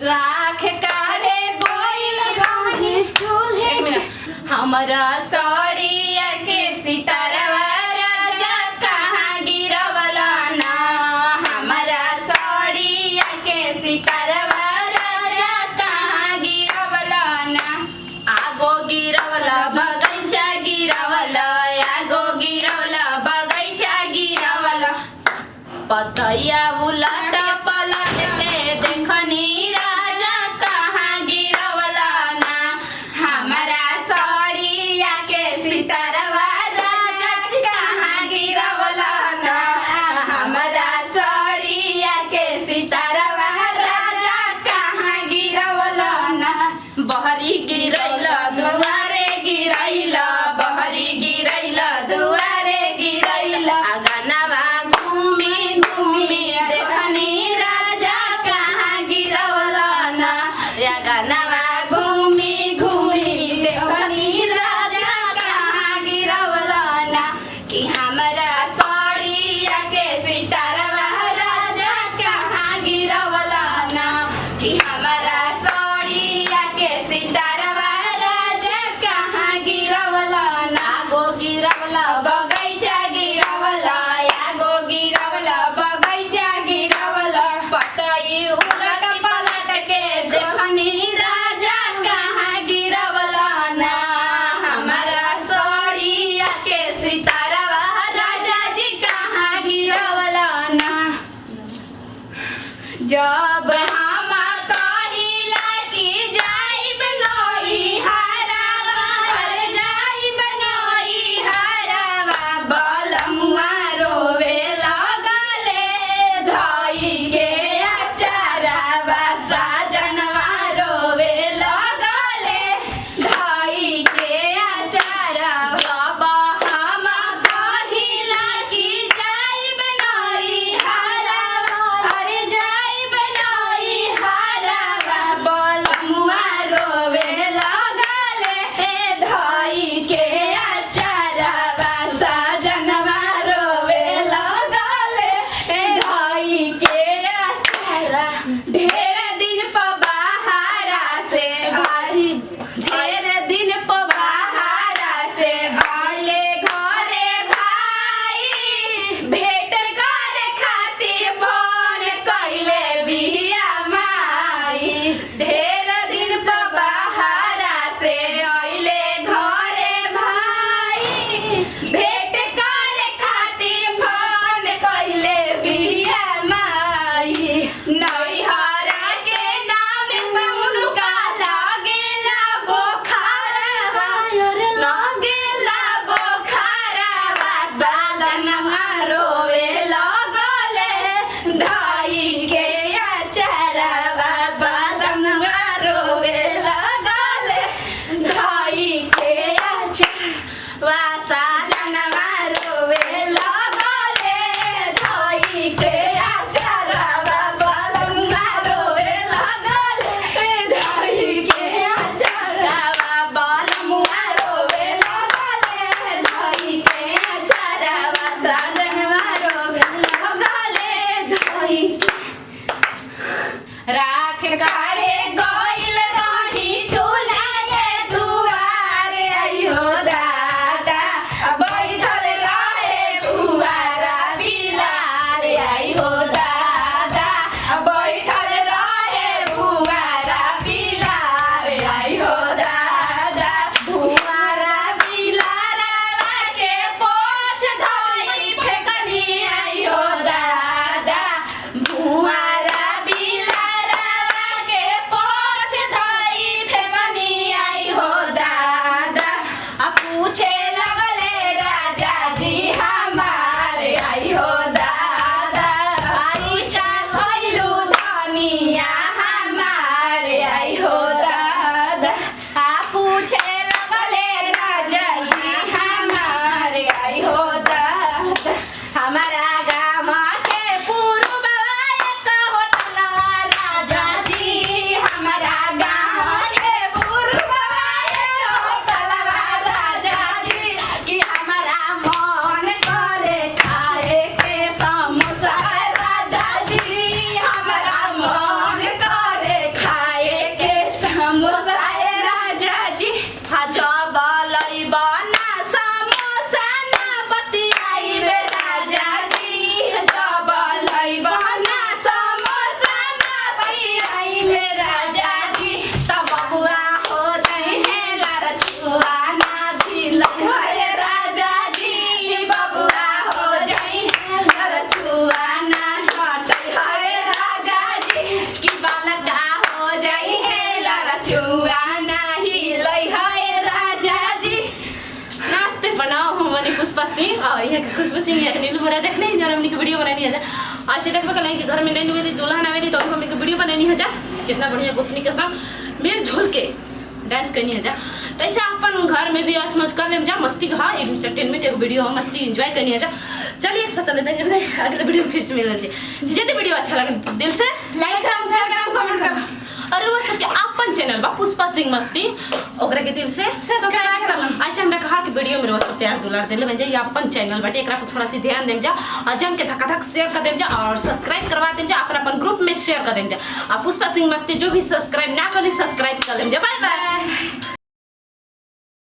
राख काढ़े गोइल रहनी चूल्हे हमरा सड़िया के सितारवा राजा कहाँ गिरवला ना हमरा सड़िया के सितारवा राजा कहाँ गिरवला ना आगो गिरवला बगैचा गिरवला आगो गिरवला बगैचा गिरवला पतैया उलट पलट के देखनी राजा कहाँ गिरवला ना हमारा सड़िया के सितारवा राजा कहाँ गिरवला ना हमारा सड़िया के सितारवा राजा कहाँ गिरवला ना बहरी गिरैला दुआरे गिरैला बहरी गिरैला दुआरे गिरैला अगनवा घूमी घूमी देखनी राजा कहाँ गिरवला ना अगनवा घूमी घूमी देखनी राजा कहाँ गिरवला ना कि हमरा सड़िया के सितारवा राजा कहाँ गिरवला ना कि हमरा सड़िया के सितारवा राजा कहाँ गिरवला ना आगो गिरवला बगैचा गिरवला आगो गिरवला बगैचा गिरवला पतई उलट पलट के देखनी राजा कहाँ गिरवला ना हमारा सड़िया के सितारवा राजा जी कहाँ गिरवला ना जब हम कहिला कि जाइब नई हरावा अरे जाइब नई हरावा बलमुआ रोवे लगले धई के अचारवा साजनवा रोवे लगले धई के अचारवा जब हम कहिला कि जाइब नई हरावा अरे जाइब नई हरावा बलमुआ रोवे लगले धई के अचारवा साजनवा रोवे लगले धई के अचारा ढेर दिन प बाहरा से भाई ढेर दिन प बाहरा से आले घरे भाई भेट करे खातिर फोन कइले बिया माई ढेर दिन प बाहरा से आइले घरे भाई भेट करे खातिर फोन कइले बिया माई नैहरा के नाम से उनका लागेला बोखारवा लागेला बोखारवा साजनवा रोवे लगले धई के अचारवा साजनवा रोवे लगले धई के अचारवा साजनवा रोवे लगले धई के अचारवा बलमुआ रोवे लगले धई के अचारवा बलमुआ रोवे लगले धई के अचारवा साजनवा रोवे लगले धई राख काढ़े गोइल रहनी चूल्हे दुआरे आइयो दादा बैठल रहे दुआरा बिलारे आइयो दादा बैठल रहे दुआरा बिलारे आइयो दादा दुआरा बिलारवा के पोछ धई फेकनी आइयो दादा दुआरा बिलारवा के सिंह और यहाँ के खुशबू सिंह यहाँ के नीलू बोरा देखने जो हमने की वीडियो बनानी है जा आज से देखबे कल कि घर में नहीं हुई दुल्हन आवेली तो हमने की वीडियो बनानी है जा कितना बढ़िया गोतनी के संग मेल झोल के डांस करनी है जा तो ऐसे अपन घर में भी आज मौज कर ले जा मस्ती का एंटरटेनमेंट एक वीडियो मस्ती एंजॉय करनी है जा चलिए सतन देते हैं अगले वीडियो में फिर से मिलना चाहिए यदि वीडियो अच्छा लगे दिल से लाइक करम शेयर करम कमेंट करम और वो सबके अपन चैनल बा पुष्पा सिंह मस्ती ओकरा के दिल से सब्सक्राइब करम ऐसे हमरा कहा कि वीडियो में रोज प्यार दुलार देले में ये अपन चैनल बाटे एकरा पर थोड़ा सी ध्यान देम जा और जम के धक शेयर कर देम जा और सब्सक्राइब करवा देम जा अपन ग्रुप में शेयर कर देम जा और पुष्पा सिंह मस्ती जो भी सब्सक्राइब ना करी सब्सक्राइब कर लेम जा बाय बाय।